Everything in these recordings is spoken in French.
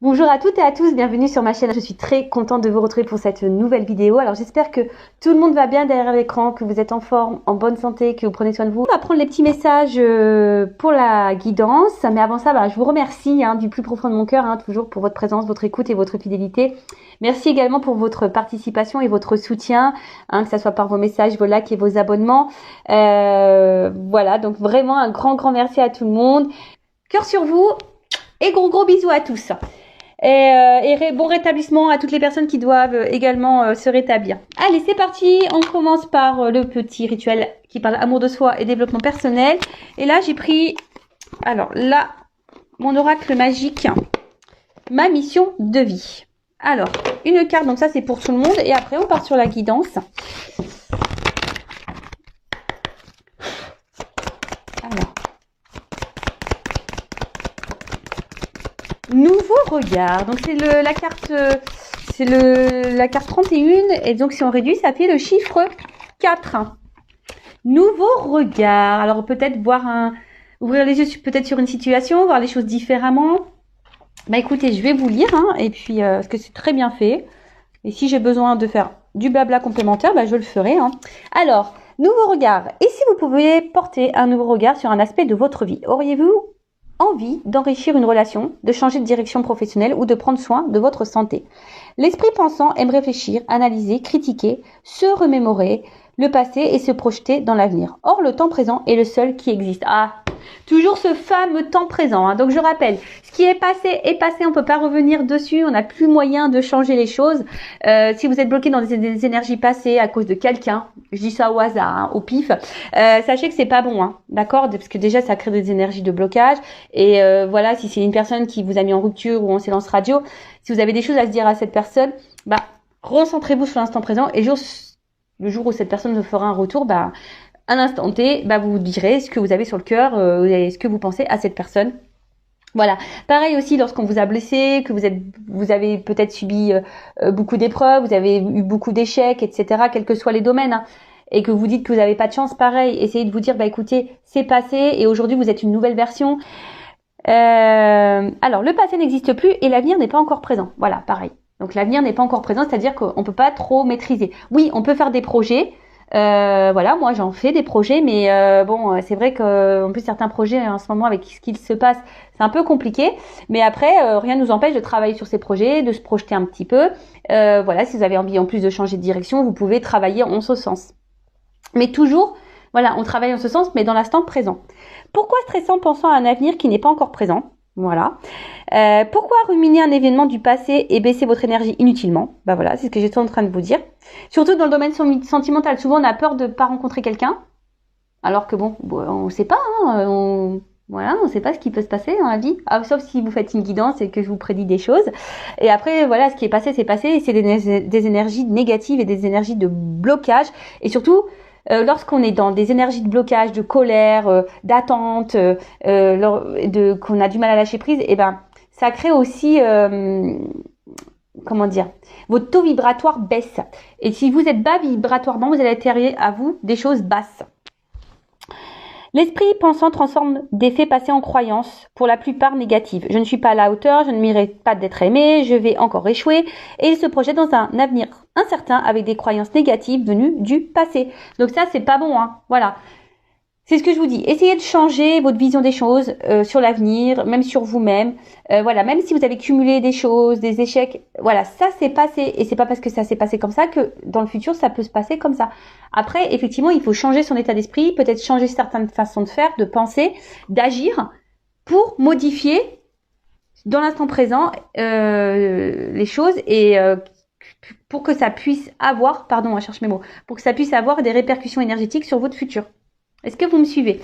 Bonjour à toutes et à tous, bienvenue sur ma chaîne. Je suis très contente de vous retrouver pour cette nouvelle vidéo. Alors j'espère que tout le monde va bien derrière l'écran, que vous êtes en forme, en bonne santé, que vous prenez soin de vous. On va prendre les petits messages pour la guidance. Mais avant ça, je vous remercie du plus profond de mon cœur, toujours pour votre présence, votre écoute et votre fidélité. Merci également pour votre participation et votre soutien, que ce soit par vos messages, vos likes et vos abonnements. Voilà, donc vraiment un grand merci à tout le monde. Cœur sur vous et gros bisous à tous. Et bon rétablissement à toutes les personnes qui doivent également se rétablir. Allez, c'est parti. On commence par le petit rituel qui parle amour de soi et développement personnel. Et là, j'ai pris, alors là, mon oracle magique, ma mission de vie. Alors, une carte, donc ça c'est pour tout le monde. Et après, on part sur la guidance. Alors, nouveau regard. Donc c'est la carte, la carte 31 et donc si on réduit, ça fait le chiffre 4. Nouveau regard. Alors peut-être ouvrir les yeux peut-être sur une situation, voir les choses différemment. Écoutez, je vais vous lire et puis parce que c'est très bien fait. Et si j'ai besoin de faire du blabla complémentaire, je le ferai. Alors, nouveau regard. Et si vous pouviez porter un nouveau regard sur un aspect de votre vie, auriez-vous envie d'enrichir une relation, de changer de direction professionnelle ou de prendre soin de votre santé? L'esprit pensant aime réfléchir, analyser, critiquer, se remémorer le passé et se projeter dans l'avenir. Or, le temps présent est le seul qui existe. Toujours ce fameux temps présent. Donc, je rappelle, ce qui est passé, on ne peut pas revenir dessus, on n'a plus moyen de changer les choses. Si vous êtes bloqué dans des énergies passées à cause de quelqu'un, je dis ça au hasard, au pif, sachez que c'est pas bon, d'accord? Parce que déjà, ça crée des énergies de blocage. Et voilà, si c'est une personne qui vous a mis en rupture ou en silence radio, si vous avez des choses à se dire à cette personne, recentrez-vous sur l'instant présent et le jour où cette personne vous fera un retour, à l'instant T, vous direz ce que vous avez sur le cœur et ce que vous pensez à cette personne. Voilà. Pareil aussi lorsqu'on vous a blessé, que vous avez peut-être subi beaucoup d'épreuves, vous avez eu beaucoup d'échecs, etc., quels que soient les domaines, et que vous dites que vous n'avez pas de chance, pareil, essayez de vous dire, écoutez, c'est passé et aujourd'hui vous êtes une nouvelle version. Alors, le passé n'existe plus et l'avenir n'est pas encore présent. Voilà, pareil. Donc, l'avenir n'est pas encore présent, c'est-à-dire qu'on peut pas trop maîtriser. Oui, on peut faire des projets. Voilà, moi j'en fais des projets, mais c'est vrai qu'en plus certains projets en ce moment avec ce qu'il se passe, c'est un peu compliqué. Mais après, rien ne nous empêche de travailler sur ces projets, de se projeter un petit peu. Voilà, si vous avez envie en plus de changer de direction, vous pouvez travailler en ce sens. Mais toujours, voilà, on travaille en ce sens, mais dans l'instant présent. Pourquoi stresser en pensant à un avenir qui n'est pas encore présent? Voilà. Pourquoi ruminer un événement du passé et baisser votre énergie inutilement? Voilà, c'est ce que j'étais en train de vous dire. Surtout dans le domaine sentimental. Souvent, on a peur de ne pas rencontrer quelqu'un. Alors que on ne sait pas. On ne sait pas ce qui peut se passer dans la vie. Sauf si vous faites une guidance et que je vous prédis des choses. Et après, voilà, ce qui est passé, c'est passé. Et c'est des énergies négatives et des énergies de blocage. Et surtout, lorsqu'on est dans des énergies de blocage, de colère, d'attente, qu'on a du mal à lâcher prise, ça crée aussi, votre taux vibratoire baisse. Et si vous êtes bas vibratoirement, vous allez attirer à vous des choses basses. L'esprit pensant transforme des faits passés en croyances, pour la plupart négatives. Je ne suis pas à la hauteur, je ne mérite pas d'être aimé, je vais encore échouer. Et il se projette dans un avenir incertain avec des croyances négatives venues du passé. Donc ça, c'est pas bon, Voilà. C'est ce que je vous dis. Essayez de changer votre vision des choses sur l'avenir, même sur vous-même. Voilà, même si vous avez cumulé des choses, des échecs, voilà, ça s'est passé. Et c'est pas parce que ça s'est passé comme ça que dans le futur, ça peut se passer comme ça. Après, effectivement, il faut changer son état d'esprit, peut-être changer certaines façons de faire, de penser, d'agir pour modifier dans l'instant présent les choses et pour que ça puisse avoir, je cherche mes mots, pour que ça puisse avoir des répercussions énergétiques sur votre futur. Est-ce que vous me suivez?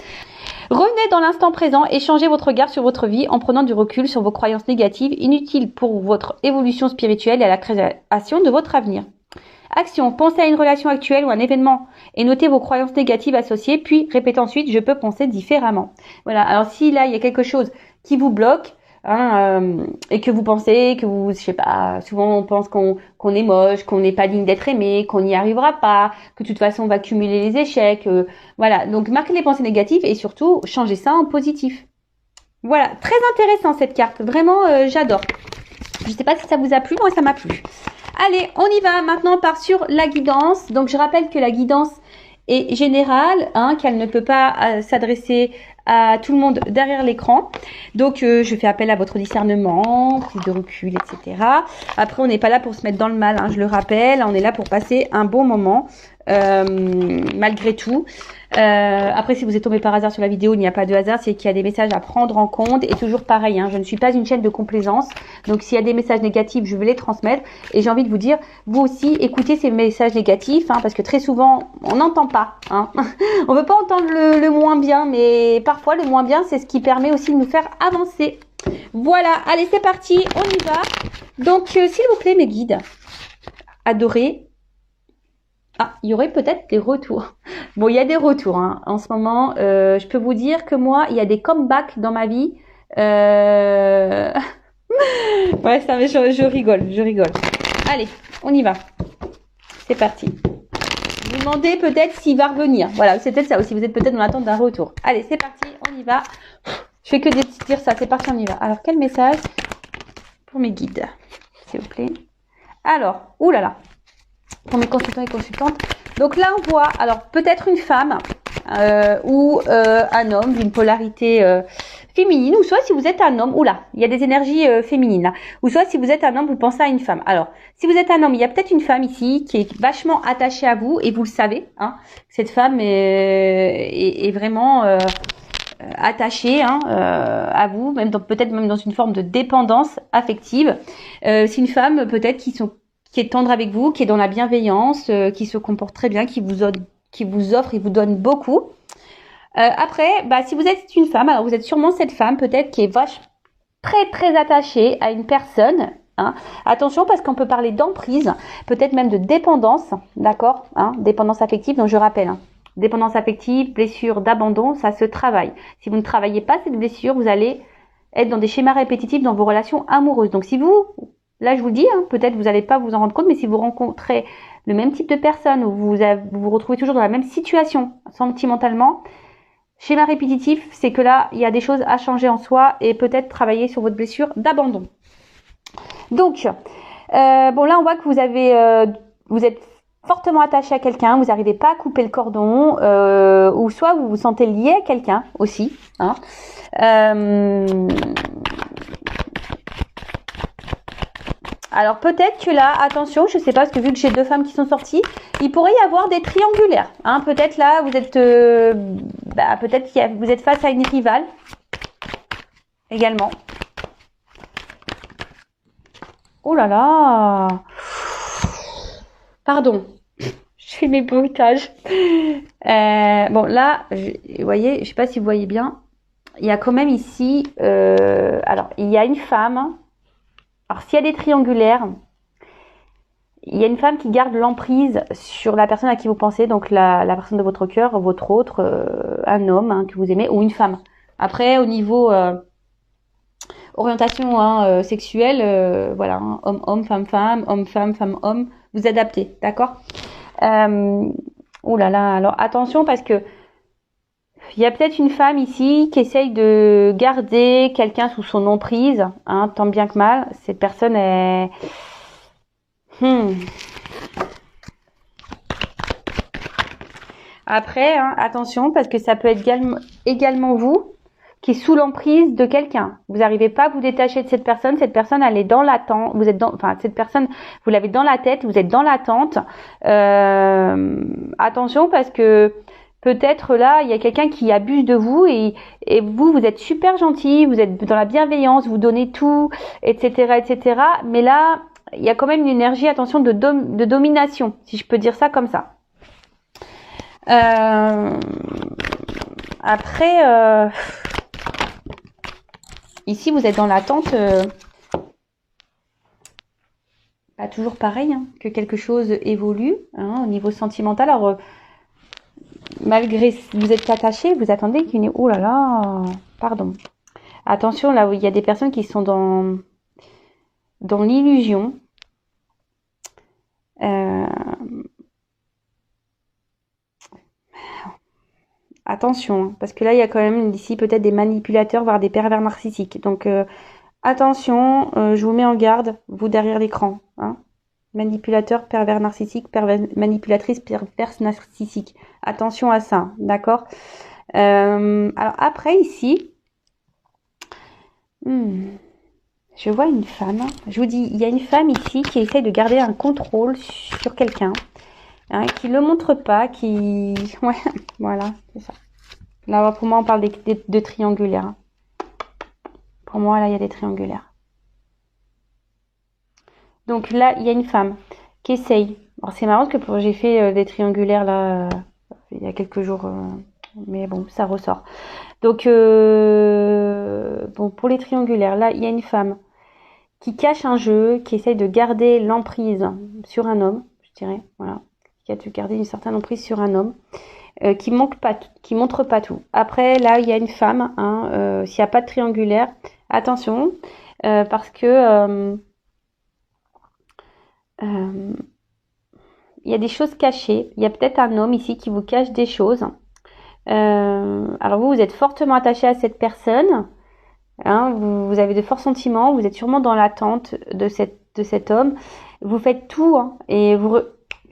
Revenez dans l'instant présent et changez votre regard sur votre vie en prenant du recul sur vos croyances négatives inutiles pour votre évolution spirituelle et à la création de votre avenir. Action. Pensez à une relation actuelle ou un événement et notez vos croyances négatives associées, puis répétez ensuite « je peux penser différemment ». Voilà. Alors si là, il y a quelque chose qui vous bloque, et que vous pensez que vous, je sais pas, souvent on pense qu'on est moche, qu'on n'est pas digne d'être aimé, qu'on n'y arrivera pas, que de toute façon on va cumuler les échecs, voilà. Donc marquez les pensées négatives et surtout changez ça en positif. Voilà, très intéressant cette carte, vraiment j'adore. Je sais pas si ça vous a plu, moi ça m'a plu. Allez, on y va. Maintenant, on part sur la guidance. Donc, je rappelle que la guidance est générale, hein, qu'elle ne peut pas s'adresser à tout le monde derrière l'écran. Donc, je fais appel à votre discernement, prise de recul, etc. Après, on n'est pas là pour se mettre dans le mal, hein, je le rappelle. On est là pour passer un bon moment, malgré tout. Après, si vous êtes tombé par hasard sur la vidéo, il n'y a pas de hasard, c'est qu'il y a des messages à prendre en compte. Et toujours pareil, hein, je ne suis pas une chaîne de complaisance. Donc, s'il y a des messages négatifs, je vais les transmettre. Et j'ai envie de vous dire, vous aussi, écoutez ces messages négatifs, hein, parce que très souvent, on n'entend pas. Hein. On ne veut pas entendre le moins bien, mais parfois, le moins bien, c'est ce qui permet aussi de nous faire avancer. Voilà, allez, c'est parti, on y va. Donc, s'il vous plaît, mes guides, adorés. Ah, il y aurait peut-être des retours. Bon, il y a des retours hein. En ce moment. Je peux vous dire que moi, il y a des comebacks dans ma vie. Ouais, ça, je rigole. Allez, on y va. C'est parti. Vous demandez peut-être s'il va revenir. Voilà, c'est peut-être ça aussi. Vous êtes peut-être dans l'attente d'un retour. Allez, c'est parti, on y va. Je fais que dire ça. C'est parti, on y va. Alors, quel message pour mes guides, s'il vous plaît. Alors, oulala. Pour mes consultants et consultantes. Donc là, on voit, alors peut-être une femme ou un homme d'une polarité féminine, ou soit si vous êtes un homme, oula, il y a des énergies féminines là, ou soit si vous êtes un homme, vous pensez à une femme. Alors, si vous êtes un homme, il y a peut-être une femme ici qui est vachement attachée à vous et vous le savez, hein, cette femme est vraiment attachée hein, à vous, même peut-être même dans une forme de dépendance affective. C'est une femme peut-être qui est tendre avec vous, qui est dans la bienveillance, qui se comporte très bien, qui vous offre et vous donne beaucoup. Après, si vous êtes une femme, alors vous êtes sûrement cette femme peut-être qui est très attachée à une personne. Hein. Attention parce qu'on peut parler d'emprise, peut-être même de dépendance, d'accord hein, dépendance affective, donc je rappelle. Hein. Dépendance affective, blessure d'abandon, ça se travaille. Si vous ne travaillez pas cette blessure, vous allez être dans des schémas répétitifs dans vos relations amoureuses. Donc si vous... Là, je vous le dis, hein, peut-être vous n'allez pas vous en rendre compte, mais si vous rencontrez le même type de personne ou vous vous retrouvez toujours dans la même situation sentimentalement, schéma répétitif, c'est que là, il y a des choses à changer en soi et peut-être travailler sur votre blessure d'abandon. Donc, bon là, on voit que vous êtes fortement attaché à quelqu'un, vous n'arrivez pas à couper le cordon, ou soit vous vous sentez lié à quelqu'un aussi. Hein. Alors peut-être que là, attention, je sais pas, parce que vu que j'ai deux femmes qui sont sorties, il pourrait y avoir des triangulaires. Hein. Peut-être là, vous êtes, peut-être vous êtes face à une rivale également. Oh là là. Pardon, je fais mes bruitages. Bon là, vous voyez, je sais pas si vous voyez bien, il y a quand même ici, alors il y a une femme. Alors, s'il y a des triangulaires, il y a une femme qui garde l'emprise sur la personne à qui vous pensez, donc la personne de votre cœur, votre autre, un homme hein, que vous aimez, ou une femme. Après, au niveau orientation hein, sexuelle, voilà, hein, homme-homme, femme-femme, homme-femme, femme-homme, vous adaptez, d'accord oh là là, alors attention parce que il y a peut-être une femme ici qui essaye de garder quelqu'un sous son emprise, hein, tant bien que mal. Cette personne est... Après, hein, attention, parce que ça peut être également vous qui est sous l'emprise de quelqu'un. Vous n'arrivez pas à vous détacher de cette personne. Cette personne, elle est dans l'attente. Vous êtes cette personne, vous l'avez dans la tête. Vous êtes dans l'attente. Attention, parce que peut-être là, il y a quelqu'un qui abuse de vous et vous êtes super gentil, vous êtes dans la bienveillance, vous donnez tout, etc., etc. Mais là, il y a quand même une énergie, attention, de domination, si je peux dire ça comme ça. Après, ici, vous êtes dans l'attente, toujours pareil, hein, que quelque chose évolue hein, au niveau sentimental. Alors, malgré vous êtes attaché, vous attendez qu'une... Oh là là, pardon. Attention, là où il y a des personnes qui sont dans l'illusion. Attention, parce que là, il y a quand même ici peut-être des manipulateurs, voire des pervers narcissiques. Donc, attention, je vous mets en garde, vous derrière l'écran. Hein. Manipulateur, pervers narcissique, manipulatrice, perverse narcissique. Attention à ça, d'accord. Alors après ici, je vois une femme. Je vous dis, il y a une femme ici qui essaye de garder un contrôle sur quelqu'un, hein, qui le montre pas, qui, ouais, voilà, c'est ça. Là, pour moi, on parle de triangulaires. Hein. Pour moi, là, il y a des triangulaires. Donc là, il y a une femme qui essaye. Alors c'est marrant parce que j'ai fait des triangulaires là il y a quelques jours, mais bon, ça ressort. Donc bon, pour les triangulaires, là, il y a une femme qui cache un jeu, qui essaye de garder l'emprise sur un homme, je dirais, voilà, qui a dû garder une certaine emprise sur un homme, qui montre pas tout. Après, là, il y a une femme, hein, s'il n'y a pas de triangulaire, attention, parce que il y a des choses cachées. Il y a peut-être un homme ici qui vous cache des choses. Alors vous êtes fortement attaché à cette personne. Hein, vous avez de forts sentiments. Vous êtes sûrement dans l'attente de cet homme. Vous faites tout. Hein, et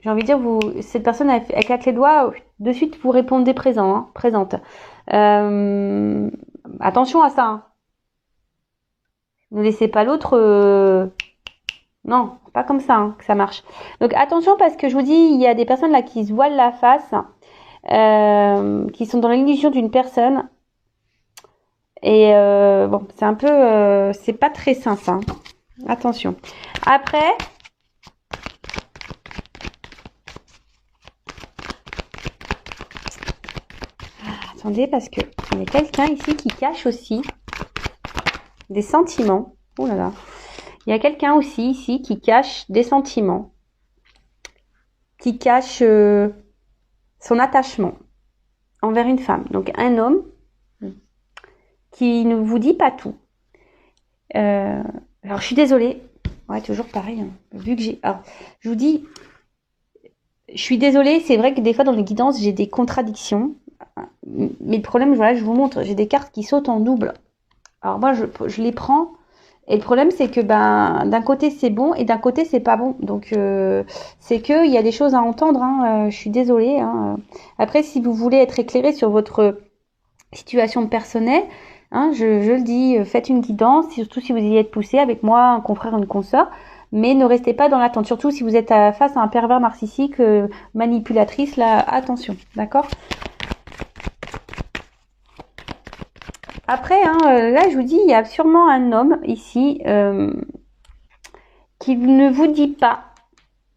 j'ai envie de dire, cette personne, elle claque les doigts. De suite, vous répondez présent, hein, présente. Attention à ça. Hein. Ne laissez pas l'autre... Non, pas comme ça hein, que ça marche. Donc attention parce que je vous dis, il y a des personnes là qui se voilent la face, qui sont dans l'illusion d'une personne. Et bon, c'est un peu... c'est pas très sain ça. Hein. Attention. Après... attendez parce que il y a quelqu'un ici qui cache aussi des sentiments. Oh là là. Il y a quelqu'un aussi ici qui cache des sentiments, qui cache son attachement envers une femme. Donc un homme qui ne vous dit pas tout. Alors je suis désolée. Ouais, toujours pareil. Hein. Vu que alors, je vous dis, je suis désolée. C'est vrai que des fois dans les guidances j'ai des contradictions. Mais le problème, voilà, je vous montre, j'ai des cartes qui sautent en double. Alors moi je les prends. Et le problème, c'est que d'un côté c'est bon et d'un côté c'est pas bon. Donc c'est que il y a des choses à entendre. Hein, je suis désolée. Hein. Après, si vous voulez être éclairé sur votre situation personnelle, hein, je le dis, faites une guidance, surtout si vous y êtes poussé avec moi, un confrère, une consoeur. Mais ne restez pas dans l'attente. Surtout si vous êtes face à un pervers narcissique, manipulatrice. Là, attention, d'accord ? Après, hein, là, je vous dis, il y a sûrement un homme ici qui ne vous dit pas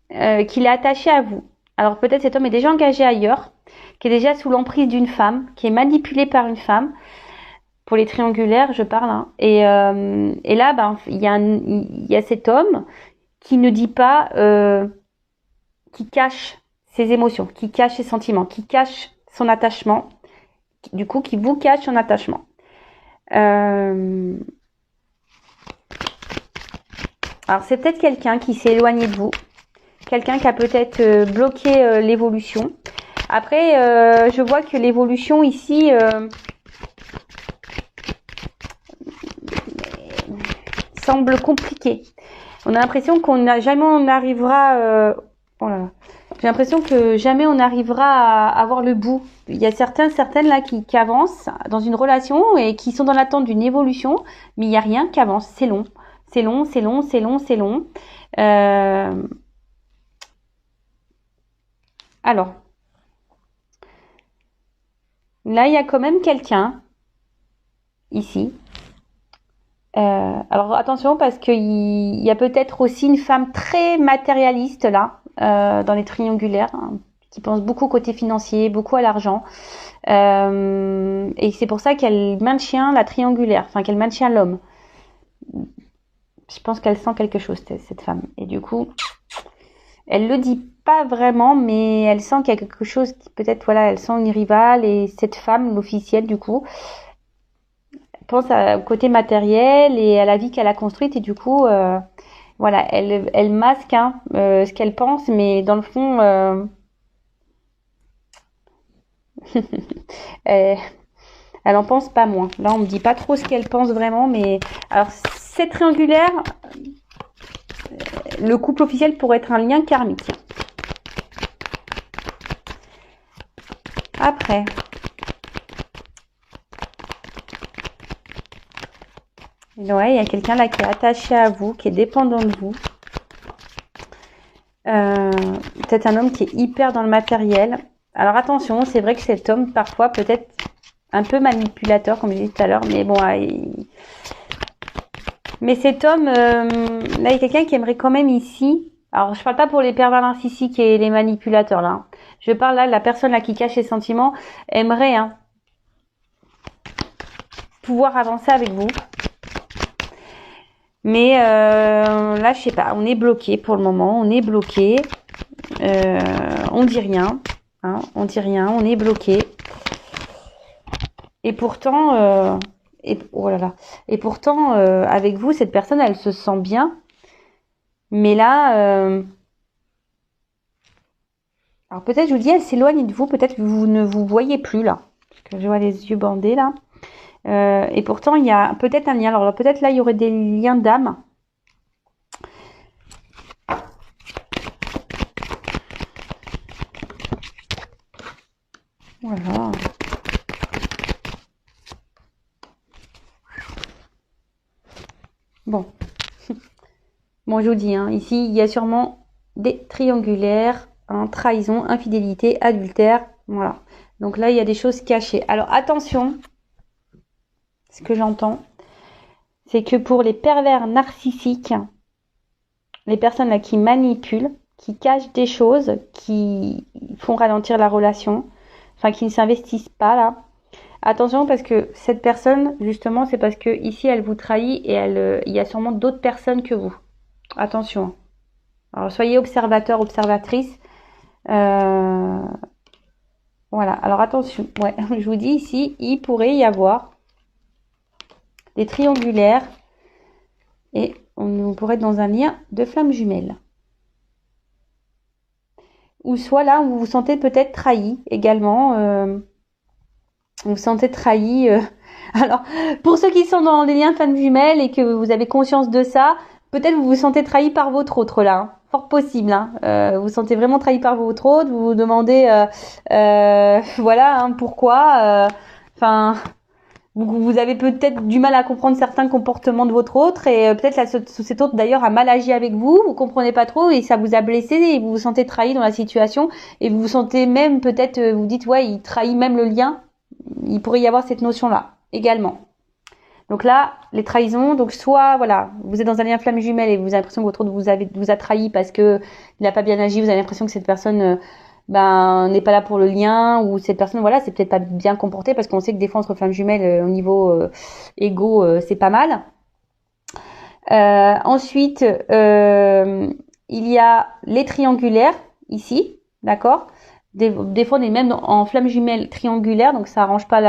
qu'il est attaché à vous. Alors peut-être cet homme est déjà engagé ailleurs, qui est déjà sous l'emprise d'une femme, qui est manipulé par une femme. Pour les triangulaires, je parle. Hein. Et là, ben, il y a cet homme qui ne dit pas, qui cache ses émotions, qui cache ses sentiments, qui cache son attachement. Du coup, qui vous cache son attachement. Alors c'est peut-être quelqu'un qui s'est éloigné de vous, quelqu'un qui a peut-être bloqué l'évolution. Après, je vois que l'évolution ici semble compliquée. On a l'impression jamais on arrivera. Oh là là. J'ai l'impression que jamais on arrivera à avoir le bout. Il y a certaines là qui avancent dans une relation et qui sont dans l'attente d'une évolution, mais il n'y a rien qui avance. C'est long. C'est long, c'est long, c'est long, c'est long. Alors, là, il y a quand même quelqu'un ici. Alors attention parce qu'il y a peut-être aussi une femme très matérialiste là. Dans les triangulaires, hein, qui pense beaucoup côté financier, beaucoup à l'argent. Et c'est pour ça qu'elle maintient la triangulaire, enfin qu'elle maintient l'homme. Je pense qu'elle sent quelque chose, cette femme. Et du coup, elle le dit pas vraiment, mais elle sent qu'il y a quelque chose qui peut-être, voilà, elle sent une rivale. Et cette femme, l'officielle du coup, pense au côté matériel et à la vie qu'elle a construite. Et du coup... voilà, elle masque hein, ce qu'elle pense, mais dans le fond, elle elle en pense pas moins. Là, on me dit pas trop ce qu'elle pense vraiment, mais alors c'est triangulaire. Le couple officiel pourrait être un lien karmique. Après, ouais, il y a quelqu'un là qui est attaché à vous, qui est dépendant de vous. Peut-être un homme qui est hyper dans le matériel. Alors attention, c'est vrai que cet homme, parfois, peut-être un peu manipulateur, comme je disais tout à l'heure, mais bon, mais cet homme, là, il y a quelqu'un qui aimerait quand même ici. Alors, je parle pas pour les pervers narcissiques et les manipulateurs, là. Je parle là de la personne là qui cache ses sentiments, aimerait pouvoir avancer avec vous. Mais là, je sais pas, on est bloqué pour le moment, on est bloqué. On dit rien, on dit rien, on est bloqué. Et pourtant, oh là là. Et pourtant, avec vous, cette personne, elle se sent bien. Mais là, alors peut-être, je vous dis, elle s'éloigne de vous. Peut-être que vous ne vous voyez plus là. Parce que je vois les yeux bandés là. Et pourtant, il y a peut-être un lien. Alors peut-être là, il y aurait des liens d'âme. Voilà. Bon. Bon, je vous dis, ici, il y a sûrement des triangulaires, trahison, infidélité, adultère. Voilà. Donc là, il y a des choses cachées. Alors, attention. Ce que j'entends, c'est que pour les pervers narcissiques, les personnes là qui manipulent, qui cachent des choses, qui font ralentir la relation, enfin qui ne s'investissent pas là. Attention parce que cette personne, justement, c'est parce que ici elle vous trahit et il y a sûrement d'autres personnes que vous. Attention. Alors soyez observateur, observatrice. Voilà. Alors attention. Ouais, je vous dis ici, il pourrait y avoir des triangulaires et on pourrait être dans un lien de flammes jumelles. Ou soit là, vous vous sentez peut-être trahi également. Vous vous sentez trahi. Alors, pour ceux qui sont dans des liens de flammes jumelles et que vous avez conscience de ça, peut-être vous vous sentez trahi par votre autre là. Fort possible. Vous vous sentez vraiment trahi par votre autre. Vous vous demandez, voilà, pourquoi. Enfin... Vous avez peut-être du mal à comprendre certains comportements de votre autre et peut-être cet autre d'ailleurs a mal agi avec vous, vous comprenez pas trop et ça vous a blessé et vous vous sentez trahi dans la situation et vous vous sentez même peut-être, vous dites ouais, il trahit même le lien. Il pourrait y avoir cette notion-là également. Donc là, les trahisons, donc soit voilà, vous êtes dans un lien flamme jumelle et vous avez l'impression que votre autre vous a trahi parce que il n'a pas bien agi, vous avez l'impression que cette personne n'est pas là pour le lien ou cette personne voilà c'est peut-être pas bien comportée parce qu'on sait que des fois entre flammes jumelles au niveau égo c'est pas mal. Ensuite il y a les triangulaires ici, d'accord, des fois on est même en flamme jumelle triangulaire donc ça arrange pas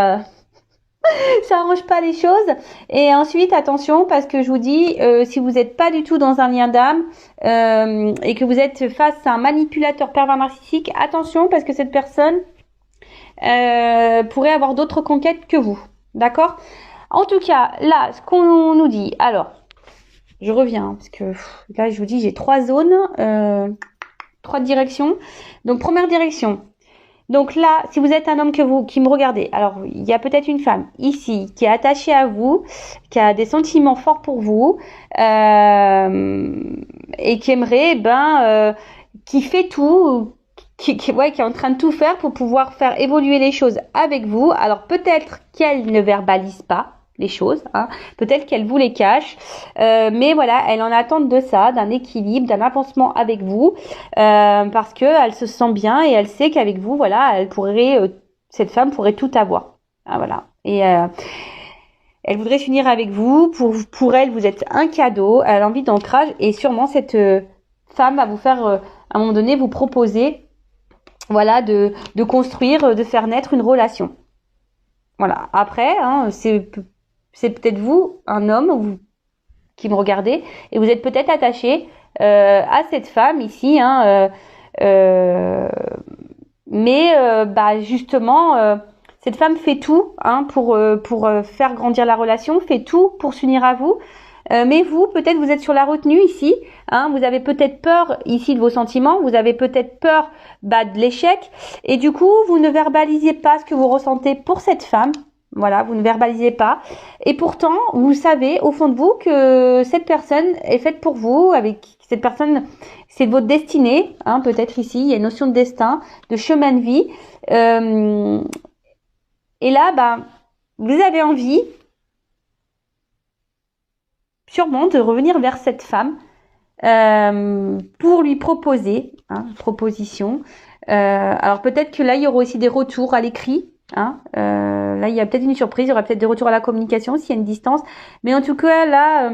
les choses. Et ensuite, attention, parce que je vous dis, si vous n'êtes pas du tout dans un lien d'âme et que vous êtes face à un manipulateur pervers narcissique, attention, parce que cette personne pourrait avoir d'autres conquêtes que vous. D'accord? En tout cas, là, ce qu'on nous dit, alors, je reviens, parce que là, je vous dis, j'ai 3 zones, 3 directions. Donc, première direction. Donc là, si vous êtes un homme qui me regardez, alors il y a peut-être une femme ici qui est attachée à vous, qui a des sentiments forts pour vous et qui aimerait, qui fait tout, qui est en train de tout faire pour pouvoir faire évoluer les choses avec vous. Alors peut-être qu'elle ne verbalise pas les choses, peut-être qu'elle vous les cache, mais voilà, elle en attend de ça, d'un équilibre, d'un avancement avec vous, parce que elle se sent bien et elle sait qu'avec vous, voilà, cette femme pourrait tout avoir, voilà, et elle voudrait s'unir avec vous, pour elle, vous êtes un cadeau, elle a envie d'ancrage et sûrement cette femme va vous faire, à un moment donné, vous proposer, voilà, de construire, de faire naître une relation. Voilà, après, c'est peut-être vous, un homme, qui me regardez, et vous êtes peut-être attaché à cette femme ici, mais justement, Cette femme fait tout hein, pour faire grandir la relation, fait tout pour s'unir à vous. Mais vous, peut-être, vous êtes sur la retenue ici. Hein, vous avez peut-être peur ici de vos sentiments. Vous avez peut-être peur de l'échec. Et du coup, vous ne verbalisez pas ce que vous ressentez pour cette femme. Voilà, vous ne verbalisez pas. Et pourtant, vous savez au fond de vous que cette personne est faite pour vous. Avec cette personne, c'est votre destinée. Hein, peut-être ici, il y a une notion de destin, de chemin de vie. Et là, vous avez envie sûrement de revenir vers cette femme pour lui proposer, proposition. Alors peut-être que là, il y aura aussi des retours à l'écrit. Là, il y a peut-être une surprise, il y aura peut-être des retours à la communication s'il y a une distance. Mais en tout cas, là,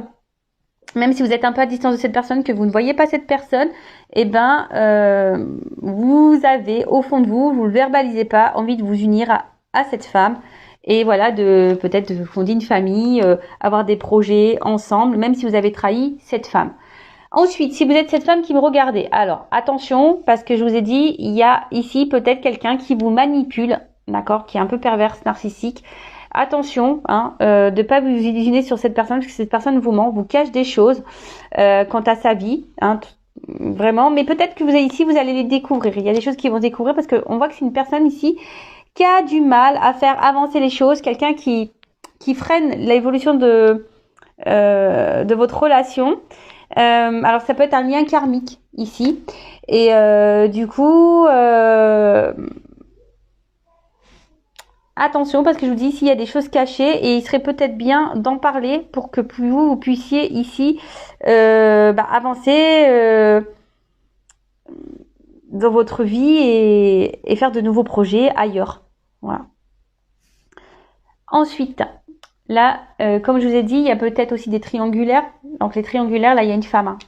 même si vous êtes un peu à distance de cette personne, que vous ne voyez pas cette personne, vous avez au fond de vous, vous le verbalisez pas, envie de vous unir à cette femme. Et voilà, peut-être de fonder une famille, avoir des projets ensemble, même si vous avez trahi cette femme. Ensuite, si vous êtes cette femme qui me regardez, alors attention, parce que je vous ai dit, il y a ici peut-être quelqu'un qui vous manipule, d'accord, qui est un peu perverse, narcissique. Attention, de pas vous illusionner sur cette personne, parce que cette personne vous ment, vous cache des choses quant à sa vie, vraiment. Mais peut-être que vous allez les découvrir. Il y a des choses qui vont se découvrir parce qu'on voit que c'est une personne ici qui a du mal à faire avancer les choses, quelqu'un qui freine l'évolution de votre relation. Alors ça peut être un lien karmique ici. Et du coup, attention parce que je vous dis ici il y a des choses cachées et il serait peut-être bien d'en parler pour que vous puissiez ici avancer dans votre vie et faire de nouveaux projets ailleurs. Voilà. Ensuite, là, comme je vous ai dit, il y a peut-être aussi des triangulaires. Donc les triangulaires, là, il y a une femme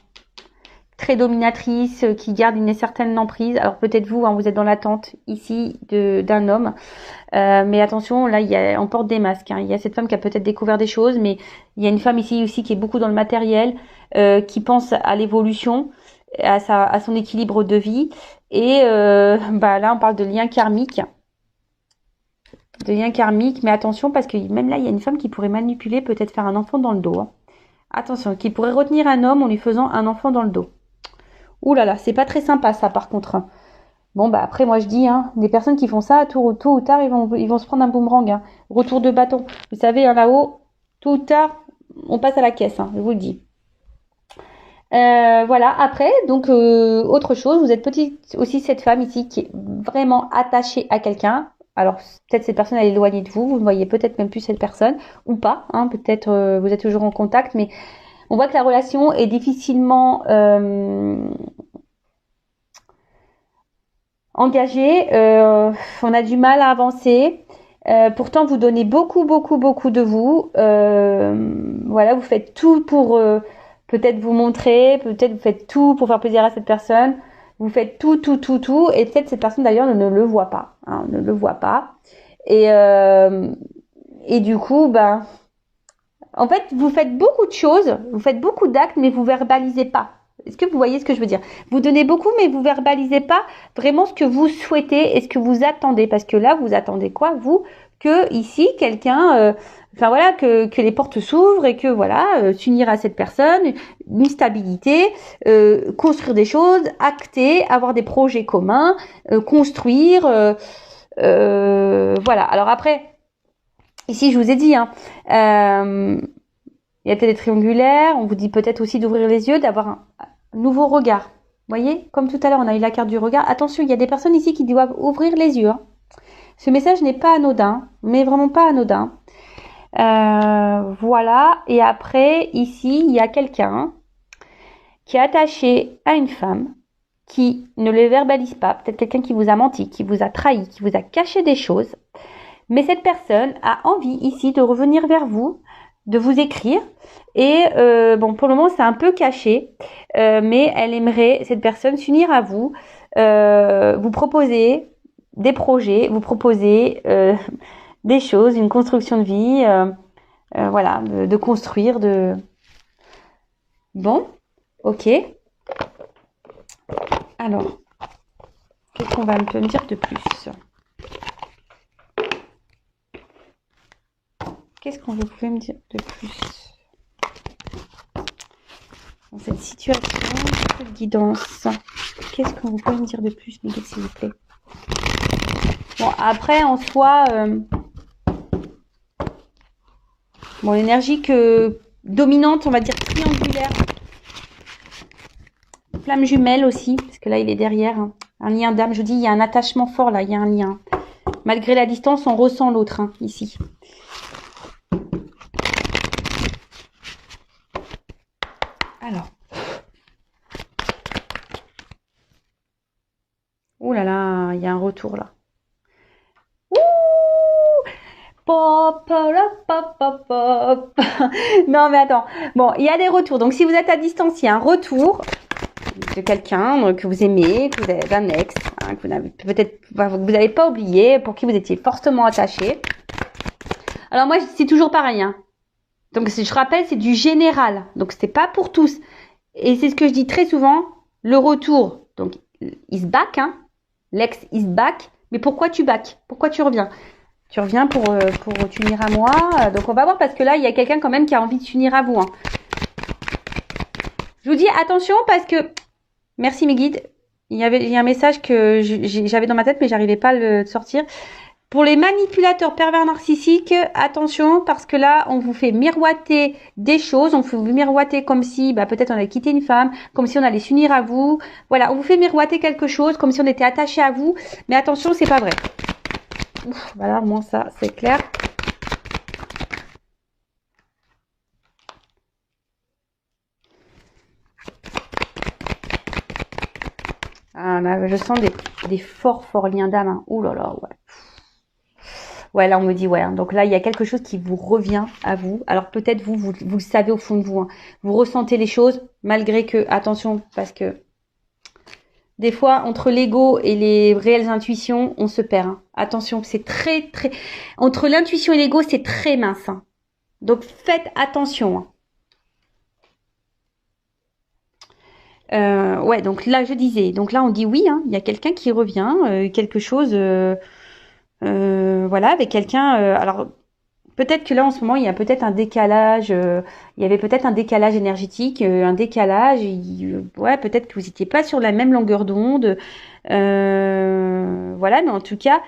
très dominatrice qui garde une certaine emprise. Alors peut-être vous, vous êtes dans l'attente ici d'un homme. Mais attention, là, on porte des masques. Il y a cette femme qui a peut-être découvert des choses, mais il y a une femme ici aussi qui est beaucoup dans le matériel, qui pense à l'évolution, à son équilibre de vie. Et là, on parle de lien karmique. Mais attention parce que même là, il y a une femme qui pourrait manipuler, peut-être faire un enfant dans le dos. Attention, qui pourrait retenir un homme en lui faisant un enfant dans le dos. Ouh là là, c'est pas très sympa ça par contre. Bon après moi je dis, des personnes qui font ça, tôt ou tard, ils vont se prendre un boomerang. Retour de bâton. Vous savez, là-haut, tôt ou tard, on passe à la caisse, je vous le dis. Voilà, après, donc autre chose, vous êtes peut-être aussi cette femme ici qui est vraiment attachée à quelqu'un. Alors peut-être cette personne elle est éloignée de vous, vous ne voyez peut-être même plus cette personne ou pas, peut-être vous êtes toujours en contact, mais on voit que la relation est difficilement engagée, on a du mal à avancer. Pourtant vous donnez beaucoup de vous, voilà, vous faites tout pour peut-être vous montrer, peut-être vous faites tout pour faire plaisir à cette personne. Vous faites tout, et peut-être cette personne d'ailleurs ne le voit pas, ne le voit pas. Et du coup, en fait, vous faites beaucoup de choses, vous faites beaucoup d'actes, mais vous verbalisez pas. Est-ce que vous voyez ce que je veux dire? Vous donnez beaucoup, mais vous verbalisez pas vraiment ce que vous souhaitez et ce que vous attendez. Parce que là, vous attendez quoi, vous? Que ici, quelqu'un, que les portes s'ouvrent et que s'unir à cette personne, une stabilité, construire des choses, acter, avoir des projets communs, construire, voilà. Alors après, ici je vous ai dit, il y a peut-être des triangulaires, on vous dit peut-être aussi d'ouvrir les yeux, d'avoir un nouveau regard. Vous voyez, comme tout à l'heure, on a eu la carte du regard. Attention, il y a des personnes ici qui doivent ouvrir les yeux. Ce message n'est pas anodin, mais vraiment pas anodin. Voilà, et après, ici, il y a quelqu'un qui est attaché à une femme, qui ne le verbalise pas, peut-être quelqu'un qui vous a menti, qui vous a trahi, qui vous a caché des choses, mais cette personne a envie ici de revenir vers vous, de vous écrire, et pour le moment c'est un peu caché, mais elle aimerait, cette personne, s'unir à vous, vous proposer des projets, vous proposer des choses, une construction de vie, de construire, Bon, ok. Alors, qu'est-ce qu'on va me dire de plus? Qu'est-ce qu'on vous pouvez me dire de plus dans cette situation? Un peu de guidance. Qu'est-ce que vous pouvez me dire de plus, mes guides, s'il vous plaît? Bon, après, en soi, bon, l'énergie dominante, on va dire triangulaire. Flamme jumelle aussi, parce que là, il est derrière. Hein. Un lien d'âme, je vous dis, il y a un attachement fort là, il y a un lien. Malgré la distance, on ressent l'autre, hein, ici. Alors. Ouh là là, il y a un retour là. Ouh! Pop, pop, pop, pop. Non mais attends. Bon, il y a des retours. Donc si vous êtes à distance, il y a un retour de quelqu'un que vous aimez, que vous avez un ex, hein, que vous n'avez peut-être vous n'avez pas oublié, pour qui vous étiez fortement attaché. Alors moi, c'est toujours pareil. Hein. Donc je rappelle, c'est du général. Donc c'est pas pour tous. Et c'est ce que je dis très souvent. Le retour, donc is back. Hein. L'ex is back. Mais pourquoi tu back? Pourquoi tu reviens? Tu reviens pour t'unir à moi. Donc on va voir parce que là, il y a quelqu'un quand même qui a envie de s'unir à vous. Hein. Je vous dis attention parce que... Merci mes guides. Il y a un message que j'avais dans ma tête mais j'arrivais pas à le sortir. Pour les manipulateurs pervers narcissiques, attention parce que là, on vous fait miroiter des choses. On vous miroiter comme si peut-être on allait quitter une femme, comme si on allait s'unir à vous. Voilà, on vous fait miroiter quelque chose comme si on était attaché à vous. Mais attention, c'est pas vrai. Ouf, voilà, au moins ça, c'est clair. Ah, là, je sens des forts liens d'âme. Hein. Ouh là là, ouais. Ouais, là, on me dit, ouais. Hein. Donc là, il y a quelque chose qui vous revient à vous. Alors peut-être vous le savez au fond de vous. Hein. Vous ressentez les choses, malgré que, attention, parce que des fois, entre l'ego et les réelles intuitions, on se perd. Hein. Attention, c'est très... Entre l'intuition et l'ego, c'est très mince. Hein. Donc faites attention. Hein. Ouais, donc là, je disais. Donc là, on dit oui, hein, il y a quelqu'un qui revient, quelque chose... voilà, avec quelqu'un. Alors peut-être que là en ce moment il y a peut-être un décalage. Il y avait peut-être un décalage énergétique, un décalage. Ouais, peut-être que vous n'étiez pas sur la même longueur d'onde. Voilà, mais en tout cas,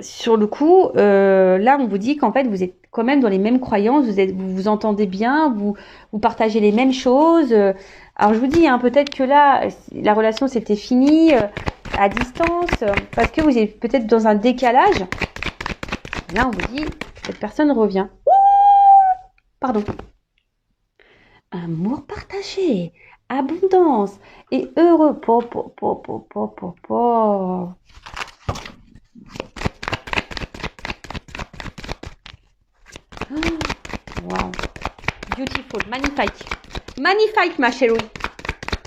sur le coup, là on vous dit qu'en fait vous êtes quand même dans les mêmes croyances. Vous vous entendez bien, vous partagez les mêmes choses. Alors je vous dis, hein, peut-être que là la relation c'était fini. À distance, parce que vous êtes peut-être dans un décalage. Là, on vous dit, cette personne revient. Ouh, pardon. Amour partagé, abondance et heureux. Wow. Beautiful, magnifique. Magnifique, ma chérie.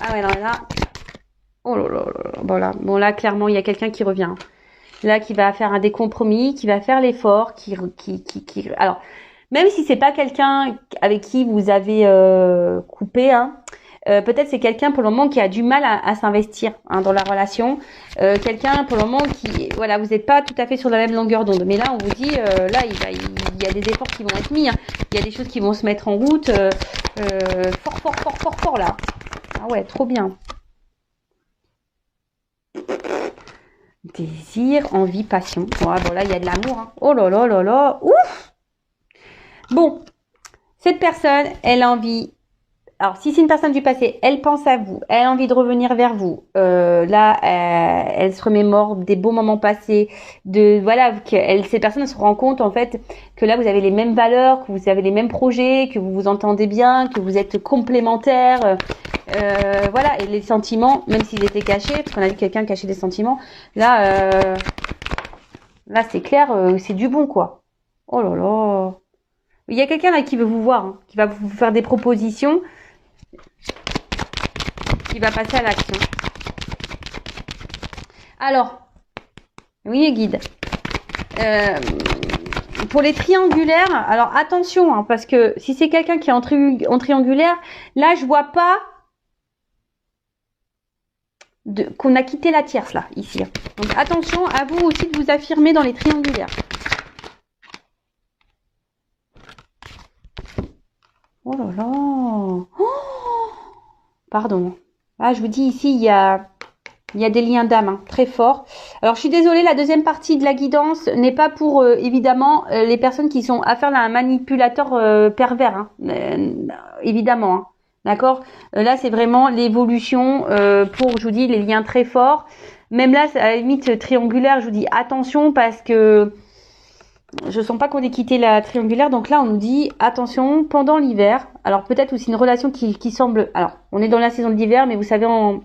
Ah ouais, non, là... Oh là là là là. Bon là clairement il y a quelqu'un qui revient. Là qui va faire des compromis, qui va faire l'effort, alors même si c'est pas quelqu'un avec qui vous avez coupé, hein, peut-être c'est quelqu'un pour le moment qui a du mal à s'investir hein, dans la relation. Quelqu'un pour le moment qui voilà vous n'êtes pas tout à fait sur la même longueur d'onde. Mais là on vous dit là il y a des efforts qui vont être mis. Hein. Il y a des choses qui vont se mettre en route. Fort là. Ah ouais trop bien. Désir, envie, passion. Ouais, bon là, il y a de l'amour. Hein. Oh là là là là. Ouf. Bon, cette personne, elle a envie... Alors, si c'est une personne du passé, elle pense à vous. Elle a envie de revenir vers vous. Là, elle se remémore des beaux moments passés. Voilà, cette personne se rend compte, en fait, que là, vous avez les mêmes valeurs, que vous avez les mêmes projets, que vous vous entendez bien, que vous êtes complémentaires. Voilà, et les sentiments, même s'ils étaient cachés, parce qu'on a vu quelqu'un cacher des sentiments, là c'est clair, c'est du bon, quoi. Oh là là. Il y a quelqu'un là qui veut vous voir, hein, qui va vous faire des propositions, qui va passer à l'action. Alors, oui, les guides. Pour les triangulaires, alors attention, hein, parce que si c'est quelqu'un qui est en triangulaire, là je vois pas qu'on a quitté la tierce là, ici. Donc attention à vous aussi de vous affirmer dans les triangulaires. Oh là là. Pardon. Ah, je vous dis ici, il y a des liens d'âme hein, très forts. Alors, je suis désolée, la deuxième partie de la guidance n'est pas pour, évidemment, les personnes qui sont affaires à un manipulateur pervers. Hein. Évidemment. Hein. D'accord. Là, c'est vraiment l'évolution pour, je vous dis, les liens très forts. Même là, à la limite triangulaire, je vous dis attention parce que je sens pas qu'on ait quitté la triangulaire. Donc là, on nous dit attention pendant l'hiver. Alors peut-être aussi une relation qui semble... Alors, on est dans la saison de l'hiver, mais vous savez, en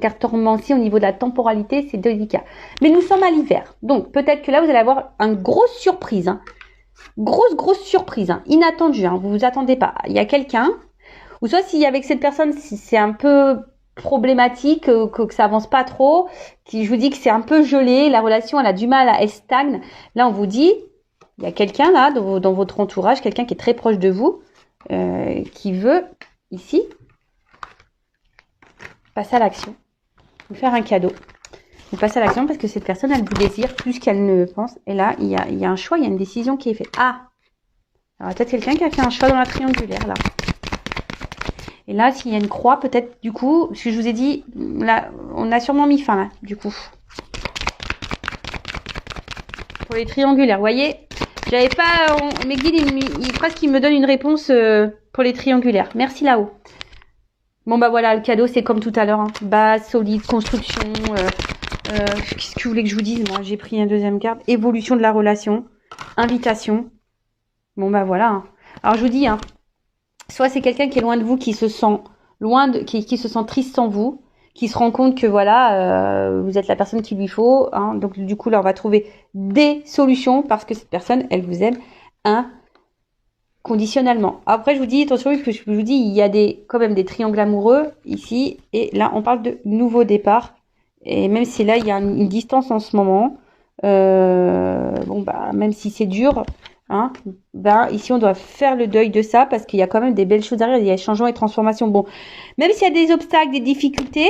cartomancie, au niveau de la temporalité, c'est délicat. Mais nous sommes à l'hiver. Donc peut-être que là, vous allez avoir une grosse surprise. Hein. Grosse surprise. Hein. Inattendue. Hein. Vous vous attendez pas. Il y a quelqu'un... Ou soit si avec cette personne, si c'est un peu problématique, que ça avance pas trop, je vous dis que c'est un peu gelé, la relation elle a du mal, elle stagne. Là on vous dit, il y a quelqu'un là dans votre entourage, quelqu'un qui est très proche de vous, qui veut ici passer à l'action, vous faire un cadeau. Vous passez à l'action parce que cette personne elle vous désire plus qu'elle ne pense. Et là il y a un choix, il y a une décision qui est faite. Ah, alors peut-être quelqu'un qui a fait un choix dans la triangulaire là. Et là, s'il y a une croix, peut-être, du coup, ce que je vous ai dit, là, on a sûrement mis fin, là, du coup. Pour les triangulaires, vous voyez, j'avais pas... mes guides, presque, ils me donnent une réponse pour les triangulaires. Merci là-haut. Bon, bah voilà, le cadeau, c'est comme tout à l'heure. Hein. Base, solide, construction. Qu'est-ce que vous voulez que je vous dise, moi? J'ai pris un deuxième carte. Évolution de la relation. Invitation. Bon, bah voilà. Hein. Alors, je vous dis, hein. Soit c'est quelqu'un qui est loin de vous, qui se sent qui se sent triste sans vous, qui se rend compte que voilà, vous êtes la personne qu'il lui faut. Hein, donc du coup là, on va trouver des solutions parce que cette personne, elle vous aime inconditionnellement. Après, je vous dis attention, parce que je vous dis, il y a quand même des triangles amoureux ici, et là, on parle de nouveau départ. Et même si là, il y a une distance en ce moment, bon bah même si c'est dur. Hein, ben, ici, on doit faire le deuil de ça parce qu'il y a quand même des belles choses derrière. Il y a changements et transformations. Bon, même s'il y a des obstacles, des difficultés,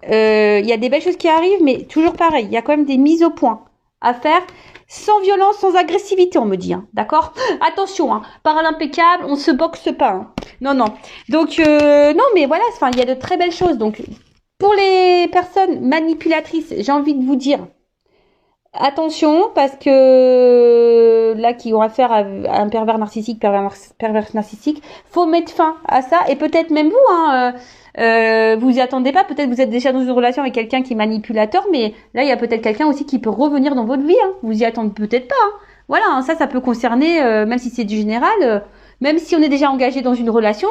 il y a des belles choses qui arrivent, mais toujours pareil. Il y a quand même des mises au point à faire sans violence, sans agressivité, on me dit. Hein, d'accord? Attention, hein, parole impeccable, on se boxe pas. Hein. Non, non. Donc, non, mais voilà, enfin, il y a de très belles choses. Donc, pour les personnes manipulatrices, j'ai envie de vous dire, attention, parce que là, qui ont affaire à un pervers narcissique, pervers narcissique, faut mettre fin à ça. Et peut-être même vous, hein, vous y attendez pas. Peut-être vous êtes déjà dans une relation avec quelqu'un qui est manipulateur, mais là, il y a peut-être quelqu'un aussi qui peut revenir dans votre vie. Hein. Vous y attendez peut-être pas. Hein. Voilà, hein, ça peut concerner, même si c'est du général, même si on est déjà engagé dans une relation,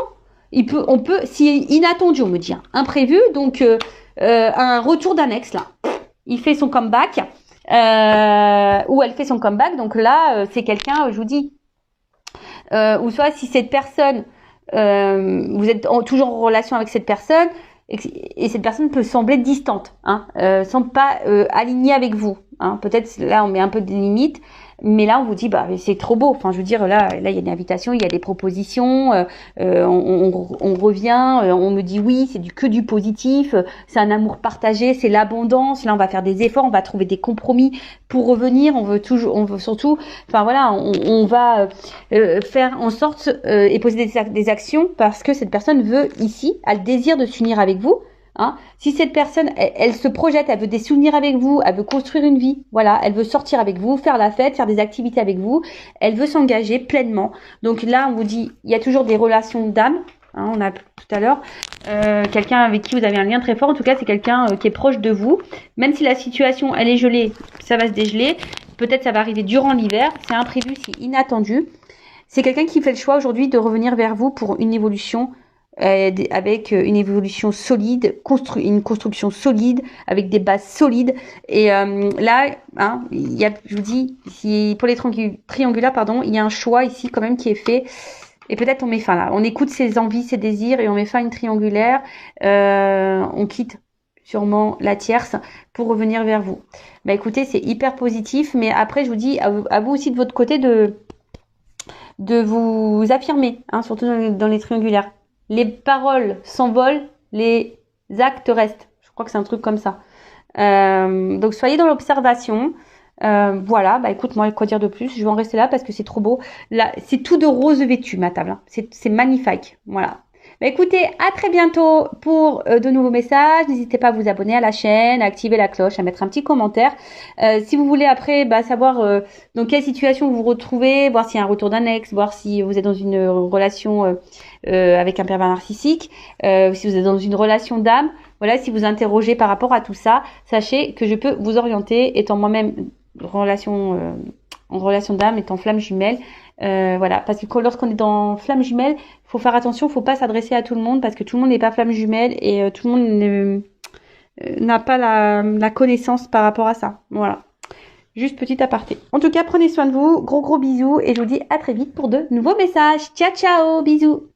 on peut, si inattendu, on me dit, hein, imprévu, donc un retour d'un ex là, il fait son comeback. Où elle fait son comeback. Donc là, c'est quelqu'un, je vous dis, ou soit si cette personne, vous êtes toujours en relation avec cette personne, et cette personne peut sembler distante, hein, semble pas alignée avec vous. Hein. Peut-être là, on met un peu de limites. Mais là, on vous dit, bah, c'est trop beau. Enfin, je veux dire, là, il y a une invitation, il y a des propositions. On revient, on me dit oui, c'est que du positif. C'est un amour partagé, c'est l'abondance. Là, on va faire des efforts, on va trouver des compromis pour revenir. On veut surtout, enfin voilà, on va faire en sorte et poser des actions parce que cette personne veut ici, a le désir de s'unir avec vous. Hein. Si cette personne, elle se projette, elle veut des souvenirs avec vous, elle veut construire une vie, voilà, elle veut sortir avec vous, faire la fête, faire des activités avec vous, elle veut s'engager pleinement. Donc là, on vous dit, il y a toujours des relations d'âme. Hein, on a tout à l'heure quelqu'un avec qui vous avez un lien très fort. En tout cas, c'est quelqu'un qui est proche de vous. Même si la situation, elle est gelée, ça va se dégeler. Peut-être ça va arriver durant l'hiver. C'est imprévu, c'est inattendu. C'est quelqu'un qui fait le choix aujourd'hui de revenir vers vous pour une évolution. Avec une évolution solide, une construction solide, avec des bases solides. Et là, hein, je vous dis, pour les triangulaires, pardon, il y a un choix ici quand même qui est fait. Et peut-être on met fin là. On écoute ses envies, ses désirs et on met fin à une triangulaire. On quitte sûrement la tierce pour revenir vers vous. Bah écoutez, c'est hyper positif. Mais après, je vous dis, à vous aussi de votre côté de vous affirmer, hein, surtout dans les triangulaires. Les paroles s'envolent, les actes restent. Je crois que c'est un truc comme ça. Donc, soyez dans l'observation. Voilà, bah écoute, moi, quoi dire de plus? Je vais en rester là parce que c'est trop beau. Là, c'est tout de rose vêtu, ma table, hein. C'est magnifique. Voilà. Bah écoutez, à très bientôt pour de nouveaux messages. N'hésitez pas à vous abonner à la chaîne, à activer la cloche, à mettre un petit commentaire. Si vous voulez après savoir dans quelle situation vous vous retrouvez, voir s'il y a un retour d'un ex, voir si vous êtes dans une relation avec un pervers narcissique, si vous êtes dans une relation d'âme, voilà, si vous interrogez par rapport à tout ça, sachez que je peux vous orienter, étant moi-même en relation d'âme, étant flamme jumelle. Voilà, parce que lorsqu'on est dans flamme jumelle, il faut faire attention, faut pas s'adresser à tout le monde parce que tout le monde n'est pas flamme jumelle et tout le monde n'a pas la connaissance par rapport à ça. Voilà. Juste petit aparté. En tout cas, prenez soin de vous. Gros bisous et je vous dis à très vite pour de nouveaux messages. Ciao, ciao, bisous.